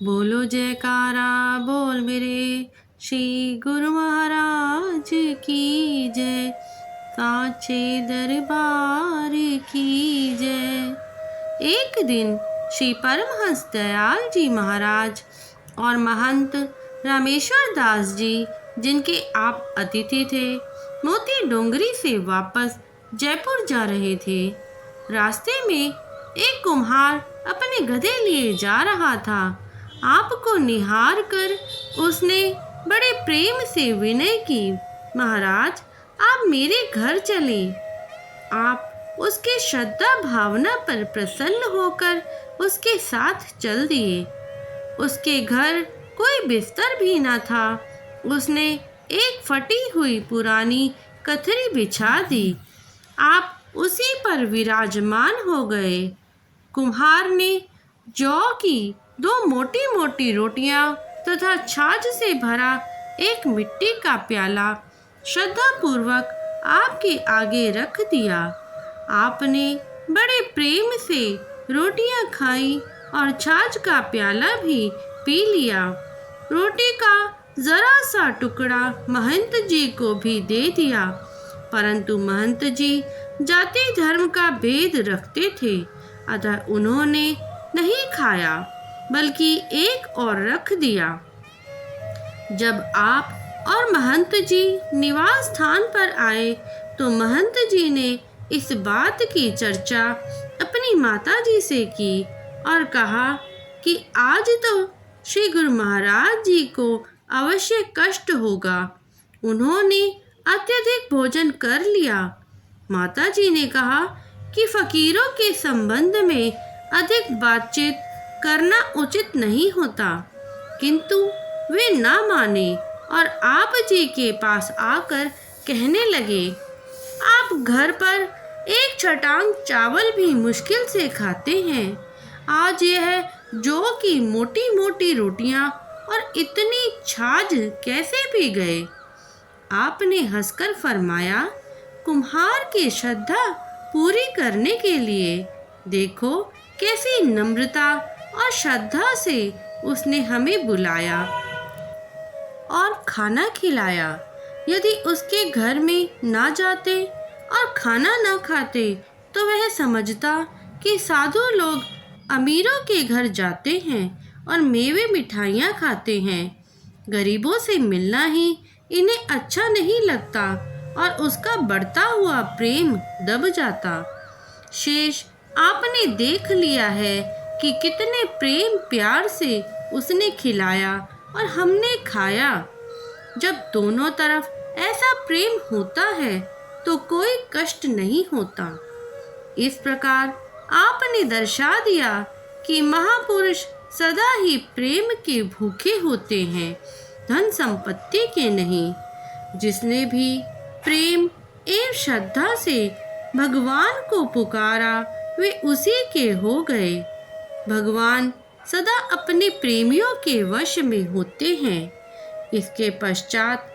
बोलो जयकारा बोल मेरे श्री गुरु महाराज की जय। साचे दरबार की जय। एक दिन श्री परमहंस दयाल जी महाराज और महंत रामेश्वर दास जी, जिनके आप अतिथि थे, मोती डोंगरी से वापस जयपुर जा रहे थे। रास्ते में एक कुम्हार अपने गधे लिए जा रहा था। आपको निहार कर उसने बड़े प्रेम से विनय की, महाराज आप मेरे घर चले। आप उसके श्रद्धा भावना पर प्रसन्न होकर उसके साथ चल दिए। उसके घर कोई बिस्तर भी न था। उसने एक फटी हुई पुरानी कथरी बिछा दी। आप उसी पर विराजमान हो गए। कुम्हार ने जौ की 2 मोटी मोटी रोटियां तथा छाछ से भरा एक मिट्टी का प्याला श्रद्धापूर्वक आपके आगे रख दिया। आपने बड़े प्रेम से रोटियां खाई और छाछ का प्याला भी पी लिया। रोटी का जरा सा टुकड़ा महंत जी को भी दे दिया, परंतु महंत जी जाति धर्म का भेद रखते थे, अतः उन्होंने नहीं खाया बल्कि एक और रख दिया। जब आप और महंत जी निवास स्थान पर आए तो महंत जी ने इस बात की चर्चा अपनी माता जी से की और कहा कि आज तो श्री गुरु महाराज जी को अवश्य कष्ट होगा। उन्होंने अत्यधिक भोजन कर लिया। माता जी ने कहा कि फकीरों के संबंध में अधिक बातचीत करना उचित नहीं होता, किंतु वे ना माने और आप जी के पास आकर कहने लगे, आप घर पर एक छटांग चावल भी मुश्किल से खाते हैं। आज यह जौ की मोटी मोटी रोटियां और इतनी छाछ कैसे पी गए? आपने हंसकर फरमाया, कुम्हार की श्रद्धा पूरी करने के लिए देखो कैसी नम्रता और श्रद्धा से उसने हमें बुलाया और खाना खिलाया। यदि उसके घर में ना जाते और खाना ना खाते तो वह समझता कि साधु लोग अमीरों के घर जाते हैं और मेवे मिठाइयाँ खाते हैं। गरीबों से मिलना ही इन्हें अच्छा नहीं लगता और उसका बढ़ता हुआ प्रेम दब जाता। शेष आपने देख लिया है कि कितने प्रेम प्यार से उसने खिलाया और हमने खाया। जब दोनों तरफ ऐसा प्रेम होता है तो कोई कष्ट नहीं होता। इस प्रकार आपने दर्शा दिया कि महापुरुष सदा ही प्रेम के भूखे होते हैं, धन संपत्ति के नहीं। जिसने भी प्रेम एवं श्रद्धा से भगवान को पुकारा वे उसी के हो गए। भगवान सदा अपने प्रेमियों के वश में होते हैं। इसके पश्चात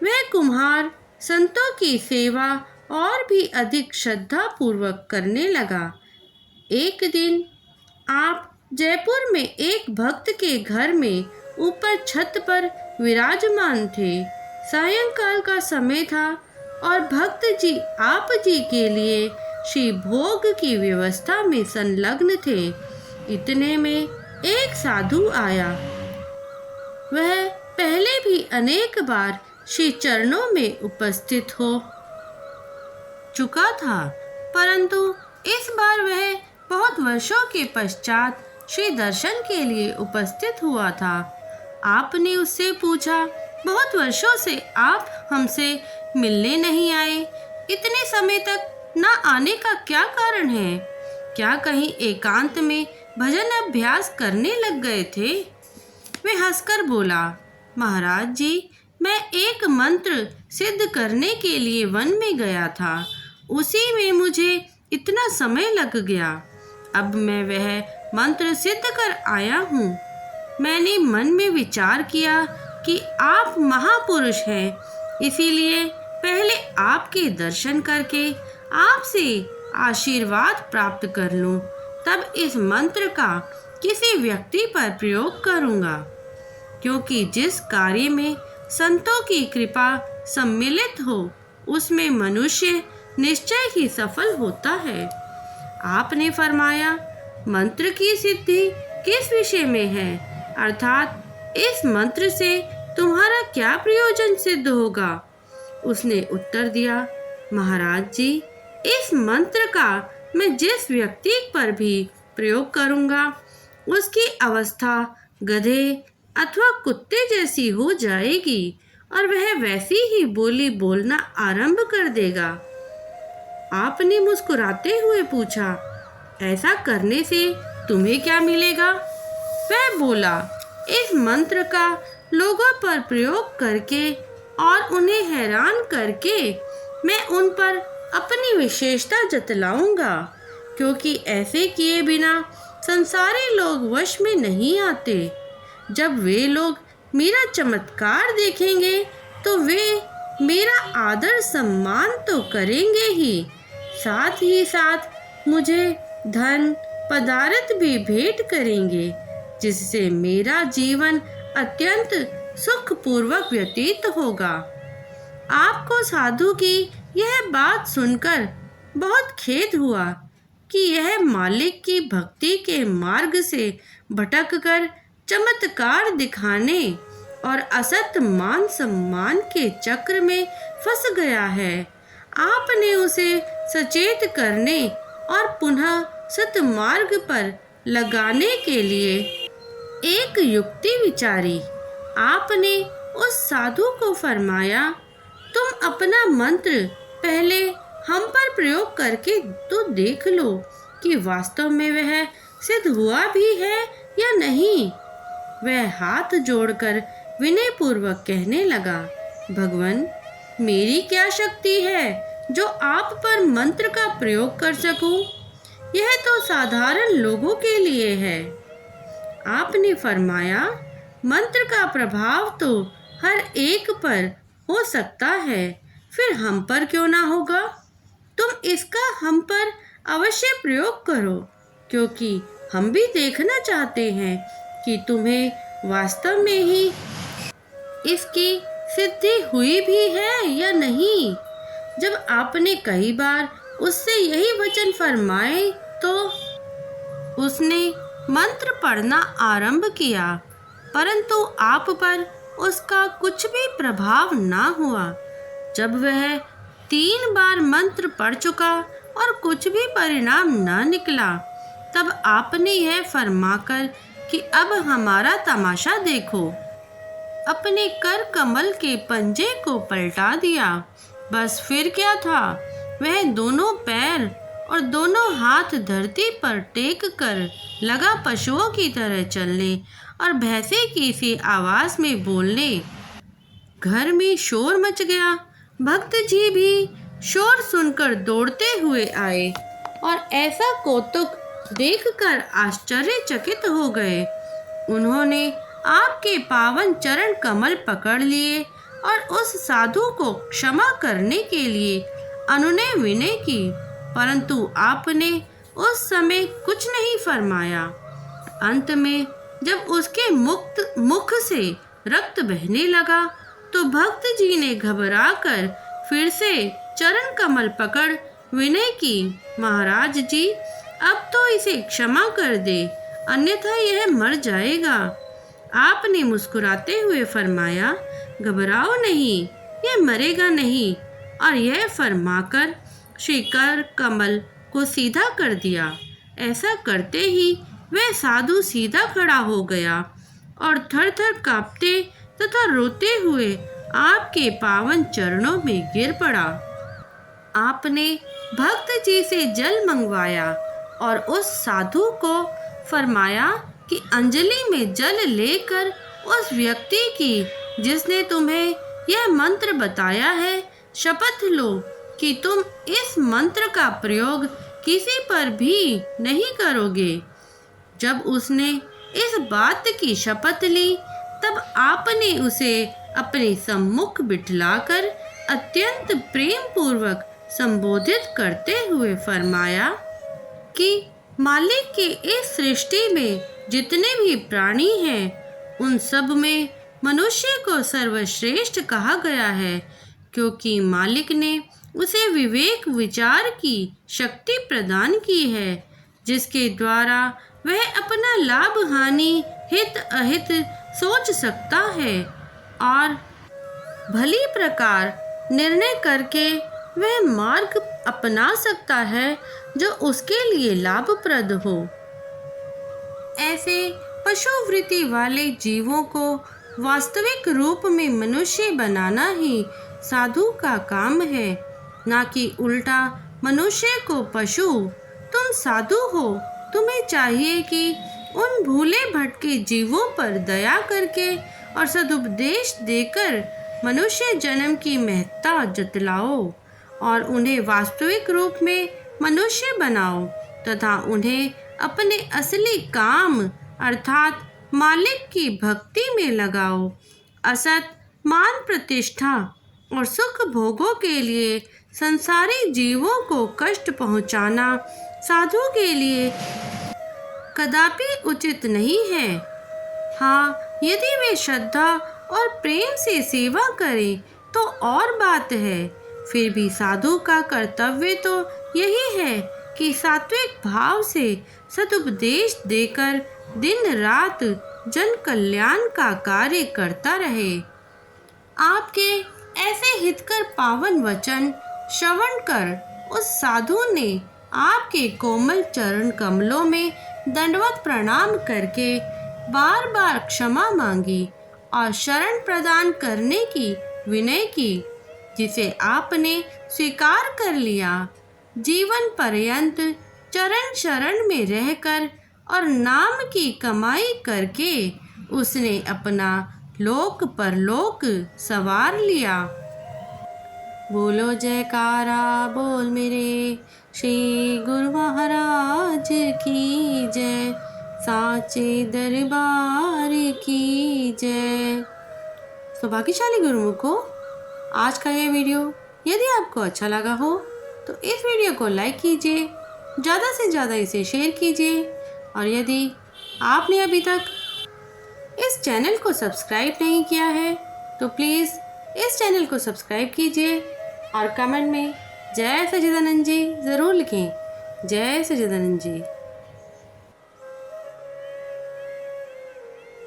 वह कुम्हार संतों की सेवा और भी अधिक श्रद्धा पूर्वक करने लगा। एक दिन आप जयपुर में एक भक्त के घर में ऊपर छत पर विराजमान थे। सायंकाल का समय था और भक्त जी आप जी के लिए श्री भोग की व्यवस्था में संलग्न थे। इतने में एक साधु आया। वह पहले भी अनेक बार श्री चरणों में उपस्थित हो चुका था, परंतु इस बार वह बहुत वर्षों के पश्चात श्री दर्शन के लिए उपस्थित हुआ था। आपने उससे पूछा, बहुत वर्षों से आप हमसे मिलने नहीं आए, इतने समय तक न आने का क्या कारण है? क्या कहीं एकांत में भजन अभ्यास करने लग गए थे? वे हंसकर बोला, महाराज जी, मैं एक मंत्र सिद्ध करने के लिए वन में गया था, उसी में मुझे इतना समय लग गया। अब मैं वह मंत्र सिद्ध कर आया हूँ। मैंने मन में विचार किया कि आप महापुरुष हैं, इसीलिए पहले आपके दर्शन करके आपसे आशीर्वाद प्राप्त कर लूं, तब इस मंत्र का किसी व्यक्ति पर प्रयोग करूँगा, क्योंकि जिस कार्य में संतों की कृपा सम्मिलित हो उसमें मनुष्य निश्चय ही सफल होता है। आपने फरमाया, मंत्र की सिद्धि किस विषय में है, अर्थात इस मंत्र से तुम्हारा क्या प्रयोजन सिद्ध होगा? उसने उत्तर दिया, महाराज जी, इस मंत्र का मैं जिस व्यक्ति पर भी प्रयोग करूँगा उसकी अवस्था गधे अथवा कुत्ते जैसी हो जाएगी और वह वैसी ही बोली बोलना आरंभ कर देगा। आपने मुस्कुराते हुए पूछा, ऐसा करने से तुम्हें क्या मिलेगा? वह बोला, इस मंत्र का लोगों पर प्रयोग करके और उन्हें हैरान करके मैं उन पर अपनी विशेषता जतलाऊंगा, क्योंकि ऐसे किए बिना संसारी लोग वश में नहीं आते। जब वे लोग मेरा चमत्कार देखेंगे तो वे मेरा आदर सम्मान तो करेंगे ही, साथ ही साथ मुझे धन पदार्थ भी भेंट करेंगे, जिससे मेरा जीवन अत्यंत सुखपूर्वक व्यतीत होगा। आपको साधु की यह बात सुनकर बहुत खेद हुआ कि यह मालिक की भक्ति के मार्ग से भटककर चमत्कार दिखाने और असत मान सम्मान के चक्र में फंस गया है। आपने उसे सचेत करने और पुनः सतमार्ग पर लगाने के लिए एक युक्ति विचारी। आपने उस साधु को फरमाया, तुम अपना मंत्र पहले हम पर प्रयोग करके तो देख लो कि वास्तव में वह सिद्ध हुआ भी है या नहीं। वह हाथ जोड़कर विनय पूर्वक कहने लगा, भगवान, मेरी क्या शक्ति है जो आप पर मंत्र का प्रयोग कर सकूं? यह तो साधारण लोगों के लिए है। आपने फरमाया, मंत्र का प्रभाव तो हर एक पर हो सकता है, फिर हम पर क्यों ना होगा? तुम इसका हम पर अवश्य प्रयोग करो, क्योंकि हम भी देखना चाहते हैं कि तुम्हें वास्तव में ही इसकी सिद्धि हुई भी है या नहीं। जब आपने कई बार उससे यही वचन फरमाए तो उसने मंत्र पढ़ना आरंभ किया, परंतु आप पर उसका कुछ भी प्रभाव ना हुआ। जब वह 3 बार मंत्र पढ़ चुका और कुछ भी परिणाम ना निकला, तब आपने यह फरमाकर कि अब हमारा तमाशा देखो, अपने कर कमल के पंजे को पलटा दिया। बस फिर क्या था, वह दोनों पैर और दोनों हाथ धरती पर टेक कर लगा पशुओं की तरह चलने और भैंसे की सी आवाज में बोलने। घर में शोर मच गया। भक्त जी भी शोर सुनकर दौड़ते हुए आए और ऐसा कौतुक देखकर आश्चर्यचकित हो गए। उन्होंने आपके पावन चरण कमल पकड़ लिए और उस साधु को क्षमा करने के लिए अनुनय विनय की, परंतु आपने उस समय कुछ नहीं फरमाया। अंत में जब उसके मुख से रक्त बहने लगा तो भक्त जी ने घबराकर फिर से चरण कमल पकड़ विनय की, महाराज जी, अब तो इसे क्षमा कर दे, अन्यथा यह मर जाएगा। आपने मुस्कुराते हुए फरमाया, घबराओ नहीं, यह मरेगा नहीं, और यह फरमाकर शिकर कमल को सीधा कर दिया। ऐसा करते ही वह साधु सीधा खड़ा हो गया और थर थर कांपते तथा रोते हुए आपके पावन चरणों में गिर पड़ा। आपने भक्त जी से जल मंगवाया और उस साधु को फरमाया कि अंजलि में जल लेकर उस व्यक्ति की जिसने तुम्हें यह मंत्र बताया है शपथ लो कि तुम इस मंत्र का प्रयोग किसी पर भी नहीं करोगे। जब उसने इस बात की शपथ ली तब आपने उसे अपने सम्मुख बिठलाकर अत्यंत प्रेम पूर्वक संबोधित करते हुए फरमाया कि मालिक की इस सृष्टि में जितने भी प्राणी हैं उन सब में मनुष्य को सर्वश्रेष्ठ कहा गया है, क्योंकि मालिक ने उसे विवेक विचार की शक्ति प्रदान की है, जिसके द्वारा वह अपना लाभ हानि हित अहित सोच सकता है और भली प्रकार निर्णय करके वह मार्ग अपना सकता है जो उसके लिए लाभप्रद हो। ऐसे पशुवृत्ति वाले जीवों को वास्तविक रूप में मनुष्य बनाना ही साधु का काम है, ना कि उल्टा मनुष्य को पशु। तुम साधु हो, तुम्हें चाहिए कि उन भूले भटके जीवों पर दया करके और सदुपदेश देकर मनुष्य जन्म की महत्ता जतलाओ और उन्हें वास्तविक रूप में मनुष्य बनाओ तथा उन्हें अपने असली काम अर्थात मालिक की भक्ति में लगाओ। असत मान प्रतिष्ठा और सुख भोगों के लिए संसारी जीवों को कष्ट पहुंचाना साधु के लिए कदापि उचित नहीं है। हाँ, यदि वे श्रद्धा और प्रेम से सेवा करें तो और बात है। फिर भी साधु का कर्तव्य तो यही है कि सात्विक भाव से सदुपदेश देकर दिन रात जन कल्याण का कार्य करता रहे। आपके ऐसे हितकर पावन वचन श्रवण कर उस साधु ने आपके कोमल चरण कमलों में दंडवत प्रणाम करके बार बार क्षमा मांगी और शरण प्रदान करने की विनय की, जिसे आपने स्वीकार कर लिया। जीवन पर्यंत चरण शरण में रहकर और नाम की कमाई करके उसने अपना लोक परलोक सवार लिया। बोलो जयकारा बोल मेरे श्री गुरु महाराज की जय, साचे दरबार की जय। सौभाग्यशाली गुरुमुखों, आज का ये वीडियो यदि आपको अच्छा लगा हो तो इस वीडियो को लाइक कीजिए, ज़्यादा से ज़्यादा इसे शेयर कीजिए और यदि आपने अभी तक इस चैनल को सब्सक्राइब नहीं किया है तो प्लीज़ इस चैनल को सब्सक्राइब कीजिए और कमेंट में जय सच्चिदानंद जी ज़रूर लिखें। जय सच्चिदानंद जी।